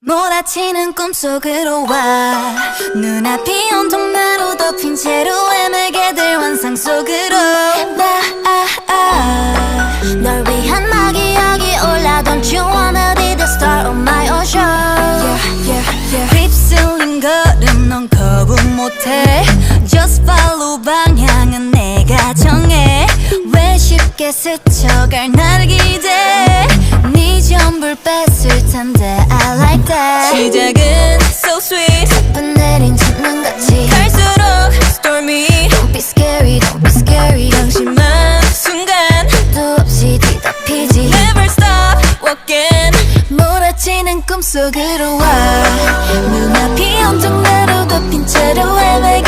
몰아치는 꿈속으로 와 눈앞이 온통 나로 덮인 채로 헤매게 될 환상 속으로 널 위한 나 기억이 올라 Don't you wanna be the star of my ocean 휩쓸린 걸음 넌 거부 못해 Just follow 방향은 내가 정해 왜 쉽게 스쳐갈 날 기대 네 전부를 뺐을 텐데 I like that 시작은 so sweet 슬픈 내린 첫눈같이 갈수록 stormy Don't be scary, don't be scary 방심한 순간 또 없이 뒤덮이지 Never stop walking 몰아치는 꿈속으로 와 눈앞이 온통 나로 덮인 채로 헤매게